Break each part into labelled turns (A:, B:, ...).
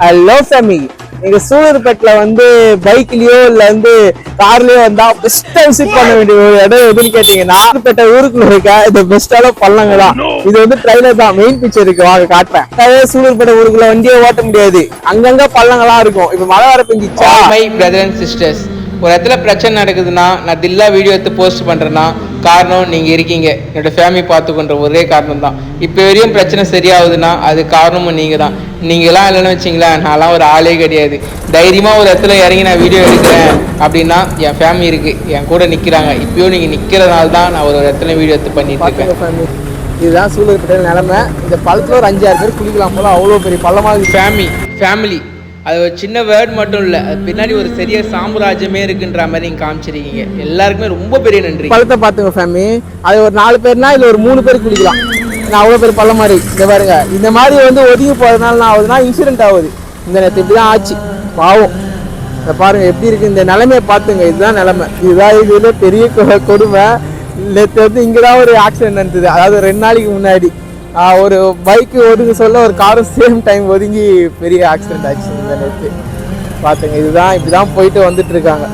A: Hello ஃபேமி, நீங்க சூலூர்பேட்ல வந்து பைக்லயோ இல்ல வந்து கார்லயோ வந்தா பெஸ்டா விசிட் பண்ண வேண்டிய ஒரு இடம் எதுன்னு கேட்டீங்கன்னா சூலூர்பேட்டை ஊருக்குள்ள இருக்க இந்த பெஸ்டால பள்ளங்க தான். இது வந்து ட்ரைலர் தான், மெயின் பிக்சர் இருக்கு, வாங்க காட்டுறேன். சூலூர்பேட்டை ஊருக்குள்ள வண்டியே ஓட்ட முடியாது, அங்கங்க பள்ளங்கள்லாம் இருக்கும். இப்ப மழை வர பெஞ்சிச்சா.
B: மை பிரதர் அண்ட் சிஸ்டர்ஸ், ஒரு இடத்துல பிரச்சனை நடக்குதுன்னா நான் தில்லா வீடியோ எடுத்து போஸ்ட் பண்ணுறேன்னா காரணம் நீங்கள் இருக்கீங்க. என்னோட ஃபேமிலி பார்த்துக்கொண்ட ஒரே காரணம் தான். இப்போ வரையும் பிரச்சனை சரியாகுதுன்னா அது காரணமும் நீங்கள் தான். நீங்களாம் இல்லைன்னு வச்சிங்களேன், நான்லாம் ஒரு ஆளே கிடையாது. தைரியமாக ஒரு இடத்துல இறங்கி நான் வீடியோ எடுக்கிறேன் அப்படின்னா என் ஃபேமிலி இருக்குது, என் கூட நிற்கிறாங்க. இப்போயும் நீங்கள் நிற்கிறதுனால தான் நான் ஒரு இடத்துல வீடியோ எடுத்து பண்ணிட்டு இருக்கேன்.
A: இதுதான் சூலூர்பேட்டை நிலைமை. இந்த பள்ளத்துல ஒரு 5-6 பேர் குளிக்கலாம் போல, அவ்வளோ பெரிய பள்ளமாக.
B: ஃபேமிலி அது ஒரு சின்ன வேர்ட் மட்டும் இல்லை, அது பின்னாடி ஒரு பெரிய சாம்ராஜ்யமே இருக்குன்ற மாதிரி நீங்கள் காமிச்சிருக்கீங்க. எல்லாருக்குமே ரொம்ப பெரிய நன்றி.
A: பள்ளத்தை பார்த்துங்க ஃபேமிலி, அது ஒரு 4 பேர்னா இல்லை ஒரு 3 பேர் குளிக்கலாம். நான் அவ்வளோ பேர் பள்ளம் மாதிரி இந்த பாருங்க. இந்த மாதிரி வந்து ஒதுங்கி போகிறதுனால நான் ஆகுதுன்னா இன்சிடென்ட் ஆகுது. இந்த நேரத்து இப்படி தான் ஆச்சு, பாவம். இதை பாருங்க எப்படி இருக்கு இந்த நிலைமையை பார்த்துங்க. இதுதான் நிலைமை, இதுதான் இதுல பெரிய கொடுமை. நேற்று வந்து இங்கே தான் ஒரு ஆக்சிடென்ட் நடந்தது. அதாவது 2 நாளைக்கு முன்னாடி ஒரு பைக்கு ஒதுங்க சொல்ல ஒரு காரும் சேம் டைம் ஒதுங்கி பெரிய ஆக்சிடென்ட் ஆச்சு இந்த நேற்று பார்த்துங்க. இதுதான் இப்படி தான் போயிட்டு வந்துட்டு இருக்காங்க.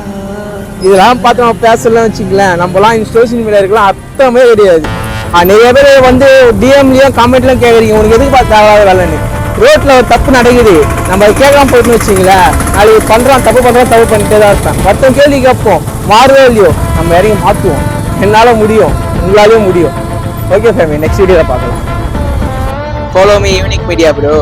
A: இதெல்லாம் பார்த்து நம்ம பேசலாம் வச்சுங்களேன், நம்மலாம் சோஷியல் மீடியா இருக்கலாம் அர்த்தமே கிடையாது. நிறைய பேர் வந்து டிஎம்லையும் கமெண்ட்லையும் கேட்குறீங்க, உனக்கு எதுக்கு பார்த்து தேவையான வேலைன்னு. ரோட்டில் ஒரு தப்பு நடக்குது, நம்ம அதை கேட்காம போயிட்டுன்னு வச்சிங்களேன், நாளைக்கு பண்ணுறோம் தப்பு பண்ணிட்டே தான் இருப்பேன். மற்ற கேள்வி கேட்போம், மாறுதோ இல்லையோ நம்ம இறங்கி மாற்றுவோம். என்னால் முடியும், உங்களாலேயும் முடியும். ஓகே ஃபேமிலி, நெக்ஸ்ட் வீடியோவில் பார்க்கலாம்.
B: Follow me unique media bro.